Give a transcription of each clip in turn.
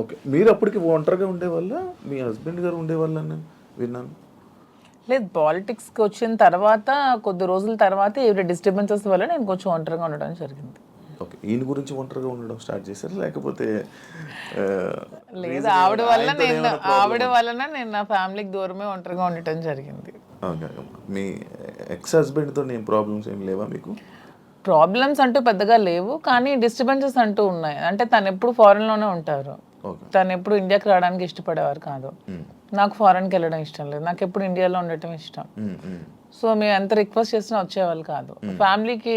Okay. మీరు అప్పటికి ఒంటరిగా ఉండేవాళ్ళ? మీ హస్బెండ్ గారు ఉండేవాళ్ళని విన్నాను. లేదు, పాలిటిక్స్కి వచ్చిన తర్వాత కొద్ది రోజుల తర్వాత ఏవి డిస్టర్బెన్సెస్ వల్ల నేను కొంచెం ఒంటరిగా ఉండడం జరిగింది. ఓకే. ఈయన గురించి ఒంటరిగా ఉండడం స్టార్ట్ చేశారు లేకపోతే లేదు, ఆవిడ వలన నేను నా ఫ్యామిలీకి దూరమే ఒంటరిగా ఉండటం జరిగింది. ఓకే. మీ ఎక్స్ హస్బెండ్తో ఏం ప్రాబ్లమ్స్ ఏం లేవా మీకు? ప్రాబ్లమ్స్ అంటూ పెద్దగా లేవు, కానీ డిస్టర్బెన్సెస్ అంటూ ఉన్నాయి. అంటే తను ఎప్పుడు ఫారెన్లోనే ఉంటారు, తను ఎప్పుడు ఇండియాకి రావడానికి ఇష్టపడేవారు కాదు. నాకు ఫారెన్కి వెళ్ళడం ఇష్టం లేదు, నాకు ఎప్పుడు ఇండియాలో ఉండటం ఇష్టం. సో మేము ఎంత రిక్వెస్ట్ చేసినా వచ్చేవాళ్ళు కాదు. ఫ్యామిలీకి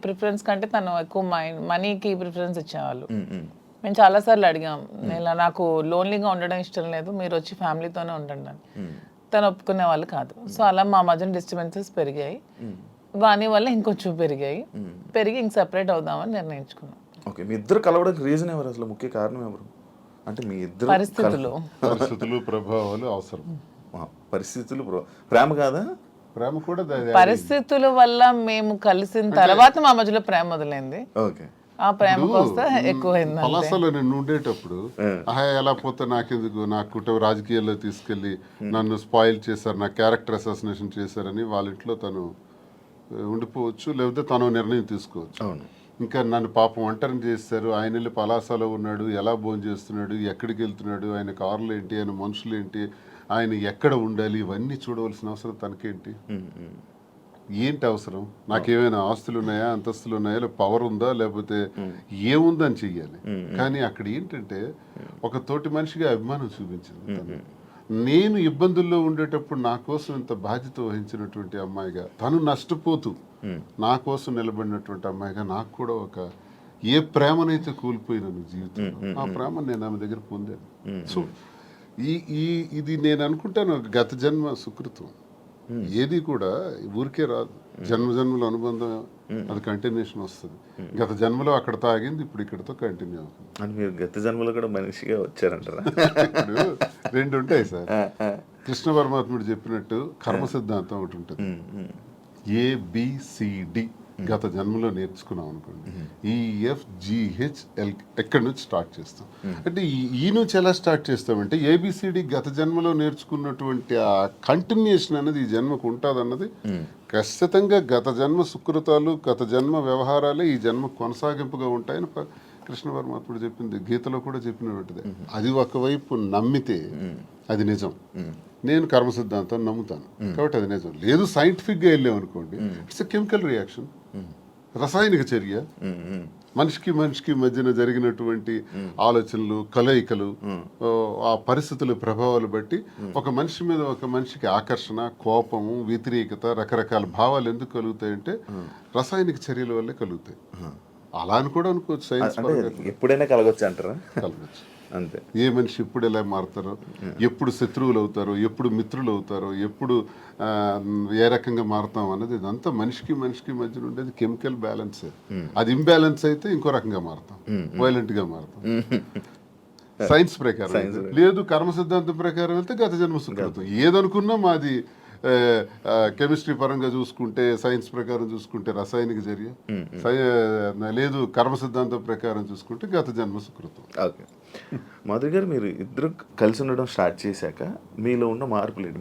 ప్రిఫరెన్స్ కంటే తను ఎక్కువ మనీకి ప్రిఫరెన్స్ ఇచ్చేవాళ్ళు. మేము చాలాసార్లు అడిగాం, ఇలా నాకు లోన్లీగా ఉండడం ఇష్టం లేదు, మీరు వచ్చి ఫ్యామిలీతోనే ఉండండి అని. తను ఒప్పుకునే వాళ్ళు కాదు. సో అలా మా మధ్యన డిస్టర్బెన్సెస్ పెరిగాయి. వాని వల్ల ఇంకొంచెం పెరిగి ఇంక సెపరేట్ అవుదామని నిర్ణయించుకున్నాం. ఓకే. మీ ఇద్దరు కలవడానికి రీజన్ ఎవరు, అసలు ముఖ్య కారణం ఎవరు? అంటే మీ ఇద్దరు పరిస్థితులు ప్రభావాలు అవసరం. పరిస్థితులు ప్రేమ కాదా? ప్రేమ కూడా పరిస్థితుల వల్ల మేము కలిసిన తర్వాత మా మధ్యలో ప్రేమ మొదలైంది. ఓకే. ఆ ప్రేమ కోస్తా ఎక్కువైంది. పలాసలో నేను ఉండేటప్పుడు ఎలా పోతే నాకెందుకు, నా కుటుంబ రాజకీయాల్లో తీసుకెళ్లి నన్ను స్పాయిల్ చేశారు, నా క్యారెక్టర్ అసాసినేషన్ చేశారని వాళ్ళ ఇంట్లో తను ఉండిపోవచ్చు, లేకపోతే తను నిర్ణయం తీసుకోవచ్చు. ఇంకా నన్ను పాపం ఒంటరిని చేస్తారు, ఆయన వెళ్ళి పలాసలో ఉన్నాడు, ఎలా భోజనం చేస్తున్నాడు, ఎక్కడికి వెళ్తున్నాడు, ఆయన కార్లు ఏంటి, ఆయన మనుషులు ఏంటి, ఆయన ఎక్కడ ఉండాలి, ఇవన్నీ చూడవలసిన అవసరం తనకేంటి? ఏంటి అవసరం? నాకేమైనా ఆస్తులు ఉన్నాయా, అంతస్తులు ఉన్నాయా, లేకపోతే పవర్ ఉందా, లేకపోతే ఏముందని చెయ్యాలి. కానీ అక్కడ ఏంటంటే ఒక తోటి మనిషిగా అభిమానం చూపించింది తను. నేను ఇబ్బందుల్లో ఉండేటప్పుడు నా కోసం ఇంత బాధ్యత వహించినటువంటి అమ్మాయిగా, తను నష్టపోతూ నా కోసం నిలబడినటువంటి అమ్మాయిగా నాకు కూడా ఒక ఏ ప్రేమనైతే కోల్పోయినాను జీవితంలో, ఆ ప్రేమ నేను ఆమె దగ్గర పొందాను. సో ఇది నేను అనుకుంటాను గత జన్మ సుకృతం. ఏది కూడా ఊరికే రాదు, జన్మలో అనుబంధం అది కంటిన్యూషన్ వస్తుంది. గత జన్మలో అక్కడ తాగింది ఇప్పుడు ఇక్కడతో కంటిన్యూ అవుతుంది. అంటే మీరు గత జన్మలో కూడా మనిషిగా వచ్చారంటారా? ఇప్పుడు రెండు ఉంటాయి సార్. కృష్ణ పరమాత్ముడు చెప్పినట్టు కర్మ సిద్ధాంతం ఒకటి ఉంటుంది. ABCD గత జన్మలో నేర్చుకున్నాం అనుకోండి, EFGHL ఎక్కడి నుంచి స్టార్ట్ చేస్తాం. అంటే ఈ నుంచి ఎలా స్టార్ట్ చేస్తామంటే ABCD గత జన్మలో నేర్చుకున్నటువంటి ఆ కంటిన్యూషన్ అనేది ఈ జన్మకు ఉంటుంది అన్నది ఖచ్చితంగా గత జన్మ సుకృతాలు, గత జన్మ వ్యవహారాలే ఈ జన్మ కొనసాగింపుగా ఉంటాయని కృష్ణ పరమాత్ముడు చెప్పింది, గీతలో కూడా చెప్పినటువంటిది. అది ఒకవైపు నమ్మితే అది నిజం. నేను కర్మ సిద్ధాంతాన్ని నమ్ముతాను కాబట్టి అది నిజం. లేదు సైంటిఫిక్గా వెళ్ళామనుకోండి, ఇట్స్ ఎ కెమికల్ రియాక్షన్, రసాయనిక చర్య. మనిషికి మధ్యన జరిగినటువంటి ఆలోచనలు, కలయికలు, ఆ పరిస్థితుల ప్రభావాలు బట్టి ఒక మనిషి మీద ఒక మనిషికి ఆకర్షణ, కోపము, వ్యతిరేకత, రకరకాల భావాలు ఎందుకు కలుగుతాయంటే రసాయనిక చర్యల వల్లే కలుగుతాయి. అలా అని కూడా అనుకోవచ్చు. సైన్స్ ఎప్పుడైనా కలగొచ్చు అంటారా? కలగచ్చు. అంతే. ఏ మనిషి ఎప్పుడు ఎలా మారుతారో, ఎప్పుడు శత్రువులు అవుతారో, ఎప్పుడు మిత్రులు అవుతారో, ఎప్పుడు ఏ రకంగా మారుతాం అన్నది ఇదంతా మనిషికి మధ్యన ఉండేది కెమికల్ బ్యాలెన్స్. అది ఇంబ్యాలెన్స్ అయితే ఇంకో రకంగా మారుతాం, వైలెంట్ గా మారుతాం. సైన్స్ ప్రకారం. లేదు కర్మ సిద్ధాంతం ప్రకారం వెళ్తే గత జన్మ సుకృతం. ఏదనుకున్నా మాది కెమిస్ట్రీ పరంగా చూసుకుంటే, సైన్స్ ప్రకారం చూసుకుంటే రసాయనిక చర్య, లేదు కర్మ సిద్ధాంతం ప్రకారం చూసుకుంటే గత జన్మ సుకృతం. ఓకే. మాధురి గారు, మీరు ఇద్దరు కలిసి ఉండడం స్టార్ట్ చేశాక మీలో ఉన్న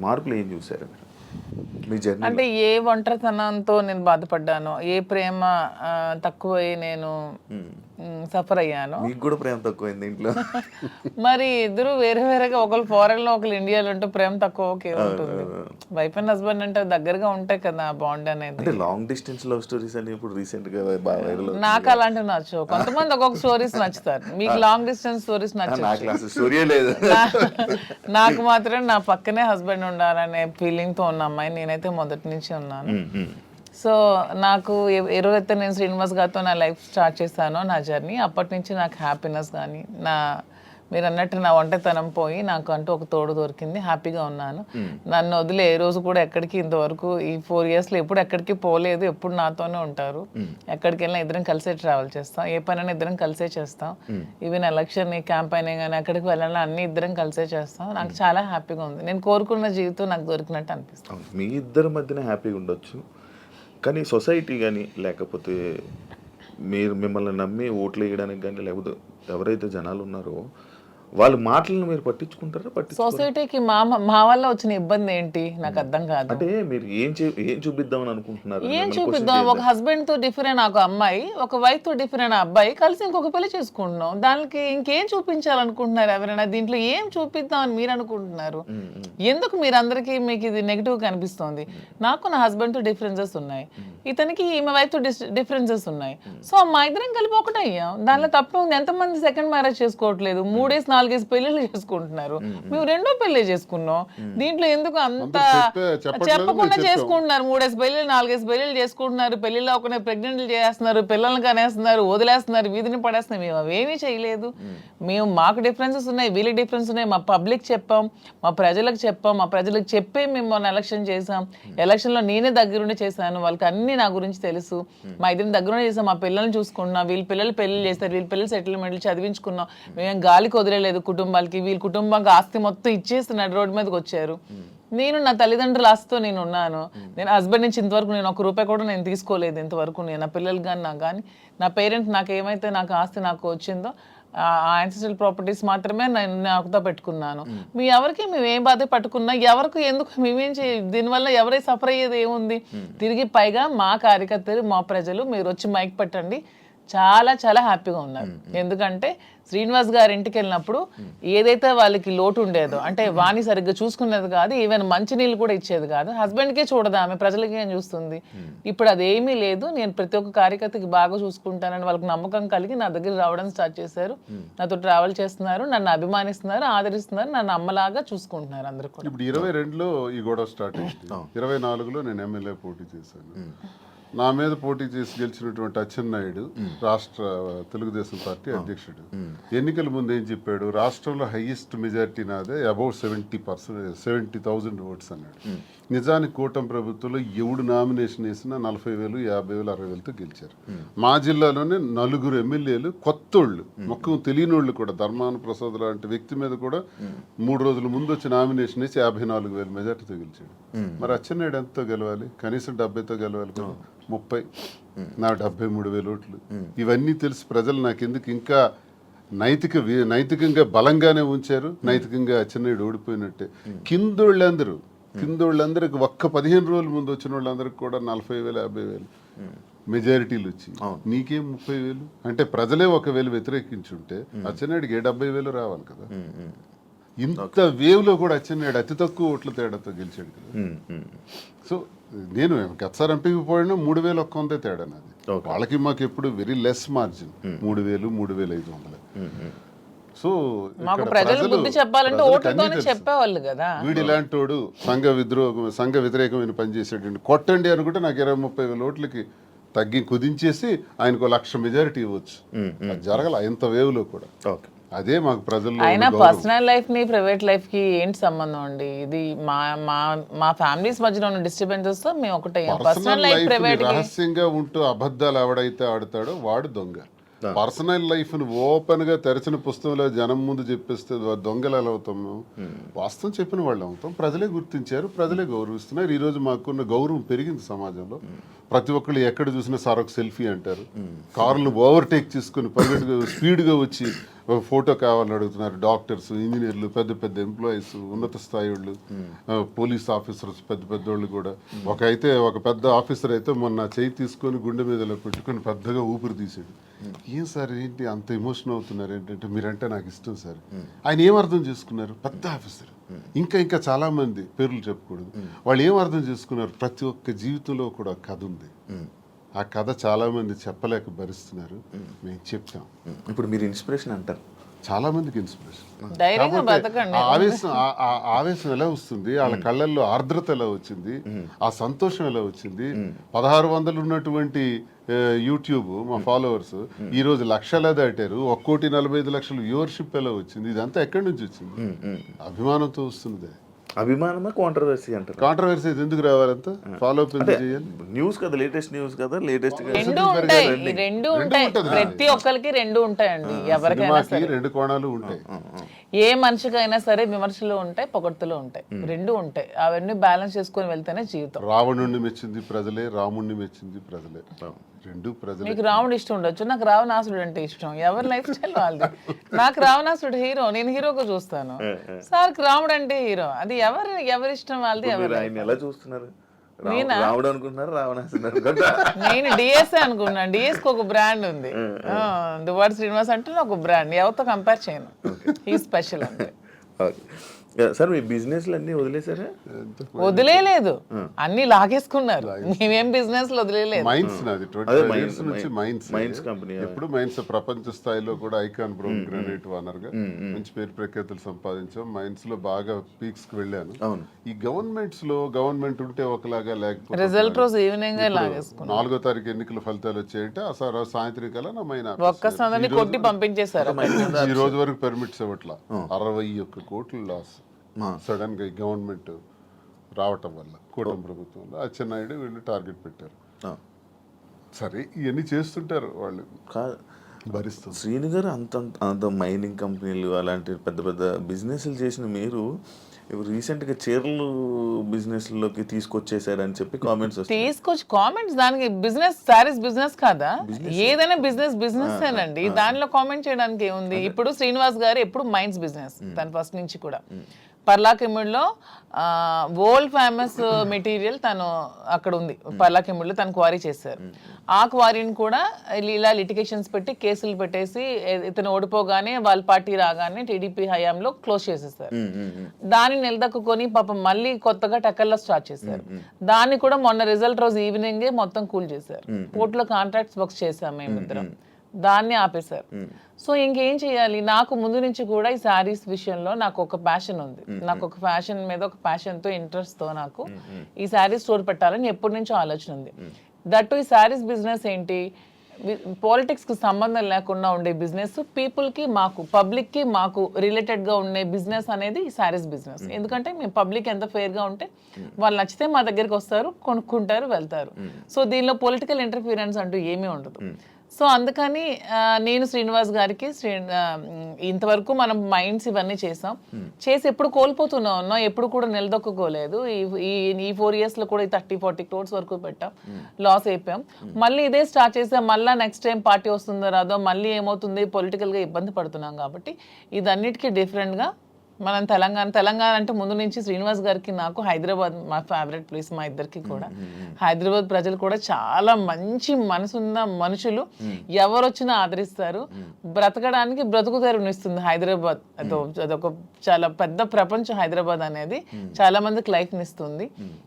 మార్పులు ఏం చూసారు మీ జర్నీ? అంటే ఏ ఒంటరితనంతో నేను బాధపడ్డాను, ఏ ప్రేమ తక్కువై నేను సఫర్ అయ్యాను. మీకు కూడా ప్రేమ తక్కువైంది ఇంట్లో? మరి ఇద్దరు వేరేగా, ఒకళ్ళు ఫారెన్ లో ఒకళ్ళు ఇండియాలో ఉంటే ప్రేమ తక్కువ ఉంటుంది. వైఫ్ అండ్ హస్బెండ్ అంటే దగ్గరగా ఉంటాయి కదా బాండ్ అనేది. అంటే లాంగ్ డిస్టెన్స్ లవ్ స్టోరీస్ అని ఇప్పుడు రీసెంట్ గా బాగా నాకు అలాంటివి నచ్చవు. కొంతమంది ఒక్కొక్క స్టోరీస్ నచ్చుతారు, మీకు లాంగ్ డిస్టెన్స్ స్టోరీస్ నచ్చవు. స్టోరీ లేదు. నాకు మాత్రం నా పక్కనే హస్బెండ్ ఉండాలనే ఫీలింగ్ తో ఉన్న అమ్మాయి నేనైతే మొదటి నుంచి ఉన్నాను. సో నాకు ఏ రోజైతే నేను శ్రీనివాస్ గారితో నా లైఫ్ స్టార్ట్ చేశానో, నా జర్నీ, అప్పటి నుంచి నాకు హ్యాపీనెస్ కానీ, మీరు అన్నట్టు నా ఒంటరితనం పోయి నాకు అంటూ ఒక తోడు దొరికింది, హ్యాపీగా ఉన్నాను. నన్ను వదిలే ఏ రోజు కూడా ఎక్కడికి ఇంతవరకు ఈ 4 yearsలో ఎప్పుడు ఎక్కడికి పోలేదు, ఎప్పుడు నాతోనే ఉంటారు. ఎక్కడికి వెళ్ళినా ఇద్దరం కలిసే ట్రావెల్ చేస్తాం, ఏ పనైనా ఇద్దరం కలిసే చేస్తాం. ఈవెన్ ఎలక్షన్ క్యాంపెయిన్ కానీ ఎక్కడికి వెళ్ళాలని అన్ని ఇద్దరం కలిసే చేస్తాం. నాకు చాలా హ్యాపీగా ఉంది. నేను కోరుకున్న జీవితం నాకు దొరికినట్టు అనిపిస్తుంది. మీ ఇద్దరి మధ్యన హ్యాపీగా ఉండొచ్చు, కానీ సొసైటీ కానీ లేకపోతే మిమ్మల్ని నమ్మి ఓట్లు వేయడానికి కానీ, లేకపోతే ఎవరైతే జనాలు ఉన్నారో వాళ్ళ మాటలను మీరు పట్టించుకుంటారా? సొసైటీకి మా వల్ల వచ్చిన ఇబ్బంది ఏంటి నాకు అర్థం కాదు. అంటే మీరు ఏం చూపిద్దామని అనుకుంటున్నారు? ఏం చూపిద్దాం? ఒక హస్బెండ్ తో డిఫరెంట్ ఒక అమ్మాయి, ఒక వైఫ్ తో డిఫరెంట్ అబ్బాయి కలిసి ఇంకొక పెళ్లి చేసుకుంటున్నాం. దానికి ఇంకేం చూపించాలనుకుంటున్నారు ఎవరైనా? దీంట్లో ఏం చూపిద్దాం అని మీరు అనుకుంటున్నారు? ఎందుకు మీరందరికీ మీకు ఇది నెగిటివ్ కనిపిస్తోంది? నాకు నా హస్బెండ్ తో డిఫరెన్సెస్ ఉన్నాయి, ఇతనికి ఈమె వైఫ్ తో డిఫరెన్సెస్ ఉన్నాయి. సో మా ఇద్దరం కలిపి ఒకటయ్యాం. దానిలో తప్పే ఉంది. ఎంతమంది సెకండ్ మ్యారేజ్ చేసుకోవట్లేదు, 3-4 పెళ్లిళ్ళు చేసుకుంటున్నారు. మేము 2వ పెళ్లి చేసుకున్నాం. దీంట్లో ఎందుకు అంత చెప్పకుండా చేసుకుంటున్నారు? 3 పెళ్లిళ్ళు 4 పెళ్లిళ్ళు చేసుకుంటున్నారు. పెళ్లిలో ఒక ప్రెగ్నెంట్లు చేస్తున్నారు, పిల్లల్ని కనేస్తున్నారు, వదిలేస్తున్నారు, వీధిని పడేస్తున్నారు. మేము అవేమీ చేయలేదు. మేము మాకు డిఫరెన్సెస్ ఉన్నాయి, వీళ్ళకి డిఫరెన్స్ ఉన్నాయి. మా పబ్లిక్ చెప్పాం, మా ప్రజలకు చెప్పాం, మా ప్రజలకు చెప్పే మేము మొన్న ఎలక్షన్ చేసాం. ఎలక్షన్లో నేనే దగ్గరుండి చేశాను. వాళ్ళకి అన్ని నా గురించి తెలుసు. మా ఇద్దరిని దగ్గరుండి చేసాం. మా పిల్లల్ని చూసుకున్నాం, వీళ్ళ పిల్లలు పెళ్లి చేస్తారు, వీళ్ళ పిల్లలు సెటిల్మెంట్లు చదివించుకున్నాం. మేము గాలికి వదిలేదు కుటుంబాలకి. వీళ్ళ కుటుంబానికి ఆస్తి మొత్తం ఇచ్చేస్తున్నాడు, రోడ్డు మీదకి వచ్చారు. నేను నా తల్లిదండ్రుల ఆస్తితో నేను ఉన్నాను. నేను హస్బెండ్ నుంచి ఇంతవరకు నేను 1 రూపాయి కూడా నేను తీసుకోలేదు ఇంతవరకు. నేను నా పిల్లలు కానీ నాకు కానీ నా పేరెంట్స్ నాకు ఏమైతే నాకు ఆస్తి నాకు వచ్చిందో ఆ యాన్సిస్ట్రల్ ప్రాపర్టీస్ మాత్రమే నేను నాకుతో పెట్టుకున్నాను. మీ ఎవరికి మేము ఏ బాధ పట్టుకున్నా, ఎవరికి ఎందుకు మేమేం దీనివల్ల ఎవరై సఫర్ అయ్యేది ఏముంది? తిరిగి పైగా మా కార్యకర్తలు, మా ప్రజలు మీరు వచ్చి మైక్ పెట్టండి, చాలా చాలా హ్యాపీగా ఉన్నారు. ఎందుకంటే శ్రీనివాస్ గారి ఇంటికి వెళ్ళినప్పుడు ఏదైతే వాళ్ళకి లోటు ఉండేదో, అంటే వాణి సరిగ్గా చూసుకునేది కాదు, ఈవెన్ మంచినీళ్ళు కూడా ఇచ్చేది కాదు. హస్బెండ్కే చూడదు ఆమె, ప్రజలకి ఏం చూస్తుంది? ఇప్పుడు అదేమీ లేదు. నేను ప్రతి ఒక్క కార్యకర్తకి బాగా చూసుకుంటానని వాళ్ళకి నమ్మకం కలిగి నా దగ్గర రావడం స్టార్ట్ చేశారు. నాతో ట్రావెల్ చేస్తున్నారు, నన్ను అభిమానిస్తున్నారు, ఆదరిస్తున్నారు, నన్ను అమ్మలాగా చూసుకుంటున్నారు అందరూ కూడా. ఇప్పుడు 22లో ఈ గొడవ స్టార్ట్ అయింది. 24లో నేను ఎమ్మెల్యే పోటీ చేశాను. నా మీద పోటీ చేసి గెలిచినటువంటి అచ్చెన్నాయుడు రాష్ట్ర తెలుగుదేశం పార్టీ అధ్యక్షుడు ఎన్నికల ముందు ఏం చెప్పాడు? రాష్ట్రంలో హైయెస్ట్ మెజారిటీ నాదే, అబౌట్ 70,000 ఓట్స్ అన్నాడు. నిజానికి కూటమి ప్రభుత్వంలో ఎవడు నామినేషన్ వేసినా 40,000, 50,000, 60,000తో గెలిచారు. మా జిల్లాలోనే 4 ఎమ్మెల్యేలు కొత్తోళ్ళు, మొక్కం తెలియనోళ్ళు కూడా, ధర్మాన ప్రసాద్ లాంటి వ్యక్తి మీద కూడా 3 రోజుల ముందు వచ్చి నామినేషన్ వేసి 54,000 మెజార్టీతో గెలిచాడు. మరి అచ్చెన్నాయుడు ఎంతతో గెలవాలి? కనీసం 70తో గెలవాలి కదా. 30, నా 73,000 ఓట్లు. ఇవన్నీ తెలిసి ప్రజలు నాకెందుకు ఇంకా నైతికంగా బలంగానే ఉంచారు. నైతికంగా అచ్చెన్నాయుడు ఓడిపోయినట్టే. కిందోళ్ళందరికి ఒక్క 15 రోజుల ముందు వచ్చిన వాళ్ళందరికి కూడా 40,000, 50,000 మెజారిటీలు వచ్చి నీకేం 30,000? అంటే ప్రజలే 1,000 వ్యతిరేకించుంటే అచ్చెన్నాయుడికి 70,000 రావాలి కదా. ఇంత వేవ్లో కూడా అచ్చెన్నాయుడు అతి తక్కువ ఓట్ల తేడాతో గెలిచాడు కదా. సో నేను గతసారి ఎంపీకి పోయినా 3,100 తేడా నాది. వాళ్ళకి మాకు ఎప్పుడు వెరీ లెస్ మార్జిన్, 3,000, 3,500. సో ప్రజలు బుద్ధి చెప్పాలంటే ఓట్లతోనే చెప్పేవాళ్ళు కదా. వీడు ఇలాంటి వాడు సంఘ వ్యతిరేకమైన పని చేసాడు, కొట్టండి అనుకుంటే నాకు 20-30,000 ఓట్లకి తగ్గి కుదించేసి ఆయనకు 1,00,000 మెజారిటీ ఇవ్వచ్చు. అది జరగల ఇంత వేవ్లో కూడా. అదే మాకు ప్రజల్లో. అయినా పర్సనల్ లైఫ్ ని ప్రైవేట్ లైఫ్ కి ఏంటి సంబంధం అండి? ఇది మా ఫ్యామిలీస్ మధ్యలో ఉన్న డిస్టర్బెన్సెస్ తో మేము ఒకటే. పర్సనల్ లైఫ్ ప్రైవేట్ రహస్యంగా ఉంటూ అబద్ధాలు ఎవడైతే ఆడతాడో వాడు దొంగ. పర్సనల్ లైఫ్ ను ఓపెన్ గా తెరచిన పుస్తకంలో జనం ముందు చెప్పేస్తే దొంగలు ఎలా అవుతాము? వాస్తవం చెప్పిన వాళ్ళు అవుతాం. ప్రజలే గుర్తించారు, ప్రజలే గౌరవిస్తున్నారు. ఈ రోజు మాకున్న గౌరవం పెరిగింది సమాజంలో. ప్రతి ఒక్కళ్ళు ఎక్కడ చూసినా సార్ ఒక సెల్ఫీ అంటారు. కార్లను ఓవర్టేక్ చేసుకుని స్పీడ్గా వచ్చి ఫోటో కావాలని అడుగుతున్నారు. డాక్టర్స్, ఇంజనీర్లు, పెద్ద పెద్ద ఎంప్లాయీస్, ఉన్నత స్థాయి వాళ్ళు, పోలీస్ ఆఫీసర్స్, పెద్ద పెద్దోళ్ళు కూడా. ఒక పెద్ద ఆఫీసర్ అయితే మొన్న చేయి తీసుకొని గుండె మీదలో పెట్టుకొని పెద్దగా ఊపిరి తీసాడు. ఏం సార్ ఏంటి అంత ఎమోషన్ అవుతున్నారు? ఏంటంటే మీరంటే నాకు ఇష్టం సార్. ఆయన ఏం అర్థం చేసుకున్నారు? పెద్ద ఆఫీసర్, ఇంకా చాలా మంది పేర్లు చెప్పకూడదు. వాళ్ళు ఏం అర్థం చేసుకున్నారు? ప్రతి ఒక్క జీవితంలో కూడా కథ ఉంది. ఆ కథ చాలా మంది చెప్పలేక భరిస్తున్నారు. మేము చెప్తాం. ఇప్పుడు మీరు ఇన్స్పిరేషన్ అంటారు, చాలా మందికి ఇన్స్పిరేషన్. ఆవేశం ఎలా వస్తుంది? వాళ్ళ కళ్ళల్లో ఆర్ద్రత ఎలా వచ్చింది? ఆ సంతోషం ఎలా వచ్చింది? 1,600 ఉన్నటువంటి యూట్యూబ్ మా ఫాలోవర్స్ ఈ రోజు 1,00,000 దాటారు. 1,45,00,000 వ్యూవర్షిప్ ఎలా వచ్చింది? ఇదంతా ఎక్కడి నుంచి వచ్చింది? అభిమానంతో వస్తుంది. అభిమానమా కాంట్రవర్సీ అంటారు? కాంట్రవర్సీ ఎందుకు రావాలంత ఫాలో అప్ ఎందుకు చేయాలి? న్యూస్ కదా, లేటెస్ట్ న్యూస్ కదా, లేటెస్ట్ రెండు ఉంటాయి, రెండు ఉంటాయి, ప్రతి ఒక్కరికి రెండు ఉంటాయండి. ఎవరికైనా సినిమాకి రెండు కోణాలు ఉంటాయి. ఏ మనిషికైనా సరే విమర్శలు ఉంటాయి, పొగడ్తలు ఉంటాయి, రెండు ఉంటాయి. అవన్నీ బ్యాలెన్స్ చేసుకొని వెళ్తేనే జీవితం. రావణుణ్ణి మెచ్చింది ప్రజలే, రాముణ్ణి మెచ్చింది ప్రజలే, రెండు ప్రజలే. మీకు రావణుడు ఇష్టం ఉండొచ్చు, నాకు రావణాసుడు అంటే ఇష్టం. ఎవరి లైఫ్ స్టైల్ వాళ్ళది. నాకు రావణాసుడు హీరో, నేను హీరోగా చూస్తాను. సార్కి రాముడు అంటే హీరో. అది ఎవరి ఇష్టం వాళ్ళది. మీరు ఆయన ఎలా చూస్తున్నారు? రాముడు అనుకుంటున్నారు, రావణాసుడు అనుకుంటారు? నేను డిఎస్ఏ అనుకున్నాను. డిఎస్కి ఒక బ్రాండ్ ఉంది, దువ్వాడ శ్రీనివాస్ అంటే ఒక బ్రాండ్. ఎవరితో కంపేర్ చేయను, ఈ స్పెషల్ అంటే. సార్ మీ బిజినెస్లు అన్నీ వదిలేసారా? వదిలేదు, అన్ని లాగేసుకున్నారు. మేమేం బిజినెస్ వదిలేదు. మైన్స్ నాది 25 years నుంచి మైన్స్ కంపెనీ. ఎప్పుడు మైన్స్ ప్రపంచ స్థాయిలో కూడా ఐకాన్ బ్రౌన్ గ్రానైట్ ఓనర్ గా మంచి పేరు ప్రఖ్యాతులు సంపాదించాం. మైన్స్ లో బాగా పీక్స్ కి వెళ్ళాను. ఈ గవర్నమెంట్స్ లో గవర్నమెంట్ ఉంటే ఒకలాగా, లేకపోతే రిజల్ట్ రోజు ఈవినింగ్ లాగేసుకున్నాను. 4వ తారీఖు ఎన్నికల ఫలితాలు వచ్చాయంటే ఆ సాయంత్రం కల్లా నా మైన్ ఒక్కసారి కొట్టి పంపించేశారు. ఈ రోజు వరకు పర్మిట్స్ ఇవ్వట్లా. 61 కోట్లు లాస్ సడన్ గా గవర్నమెంట్ రావటం వల్ల, కూటమి ప్రభుత్వంలో అచ్చెన్నాయుడు వీళ్ళు టార్గెట్ పెట్టారు. సరే ఇవన్నీ చేస్తుంటారు వాళ్ళు, భరిస్తుంది. శ్రీను గారు అంత మైనింగ్ కంపెనీలు అలాంటి పెద్ద పెద్ద బిజినెస్లు చేసిన మీరు రీసెంట్గా చీరలు బిజినెస్లోకి తీసుకొచ్చేసారని చెప్పి కామెంట్స్ తీసుకొచ్చి కామెంట్స్. దానికి బిజినెస్, సారీస్ బిజినెస్ కాదా? ఏదైనా బిజినెస్ ఏనండి, దానిలో కామెంట్ చేయడానికి ఏముంది? ఇప్పుడు శ్రీనివాస్ గారు ఎప్పుడు మైన్స్ బిజినెస్, తను ఫస్ట్ నుంచి కూడా. పర్లాకిముడిలో వరల్డ్ ఫేమస్ మెటీరియల్ తను అక్కడ ఉంది. పర్లాకిముడిలో తను క్వారీ చేశారు. ఆ క్వారీని కూడా ఇలా లిటిగేషన్స్ పెట్టి కేసులు పెట్టేసి ఇతను ఓడిపోగానే వాళ్ళ పార్టీ రాగానే టీడీపీ హయాంలో క్లోజ్ చేసేసారు. దాన్ని నిలదక్కుని పాపం మళ్ళీ కొత్తగా టెక్కల్లో స్టార్ట్ చేశారు. దాన్ని కూడా మొన్న రిజల్ట్ రోజు ఈవినింగే మొత్తం కూల్ చేశారు. పోర్టులో కాంట్రాక్ట్స్ వర్క్స్ చేశాం మేమిద్దరం, దాన్ని ఆపేశారు. సో ఇంకేం చేయాలి? నాకు ముందు నుంచి కూడా ఈ శారీస్ విషయంలో నాకు ఒక ప్యాషన్ ఉంది. నాకు ఒక ఫ్యాషన్ మీద ఒక ప్యాషన్తో, ఇంట్రెస్ట్తో నాకు ఈ శారీస్ స్టోర్ పెట్టాలని ఎప్పటి నుంచో ఆలోచన ఉంది. దట్టు ఈ శారీస్ బిజినెస్ ఏంటి, పాలిటిక్స్కి సంబంధం లేకుండా ఉండే బిజినెస్, పీపుల్కి మాకు, పబ్లిక్కి మాకు రిలేటెడ్గా ఉండే బిజినెస్ అనేది ఈ శారీస్ బిజినెస్. ఎందుకంటే మేము పబ్లిక్ ఎంత ఫెయిర్గా ఉంటే వాళ్ళు నచ్చితే మా దగ్గరికి వస్తారు, కొనుక్కుంటారు, వెళ్తారు. సో దీనిలో పొలిటికల్ ఇంటర్ఫీరెన్స్ అంటూ ఏమీ ఉండదు. సో అందుకని నేను శ్రీనివాస్ గారికి ఇంతవరకు మనం మైండ్స్ ఇవన్నీ చేసి ఎప్పుడు కోల్పోతూనే ఉన్నాం, ఎప్పుడు కూడా నిలదొక్కుకోలేదు. ఈ 4 yearsలో కూడా 30-40 crores వరకు పెట్టాం, లాస్ అయిపోయాం. మళ్ళీ ఇదే స్టార్ట్ చేసాం. మళ్ళీ నెక్స్ట్ టైం పార్టీ వస్తుందో రాదో, మళ్ళీ ఏమవుతుంది, పొలిటికల్గా ఇబ్బంది పడుతున్నాం. కాబట్టి ఇదన్నిటికీ డిఫరెంట్గా మనం తెలంగాణ అంటే ముందు నుంచి శ్రీనివాస్ గారికి నాకు హైదరాబాద్ మా ఫేవరెట్ ప్లేస్, మా ఇద్దరికి కూడా. హైదరాబాద్ ప్రజలు కూడా చాలా మంచి మనసున్న మనుషులు, ఎవరు వచ్చినా ఆదరిస్తారు. బ్రతకడానికి బ్రతుకు తెరువునిస్తుంది హైదరాబాద్. అదొక చాలా పెద్ద ప్రపంచం హైదరాబాద్ అనేది. చాలా మందికి లైఫ్ని ఇస్తుంది.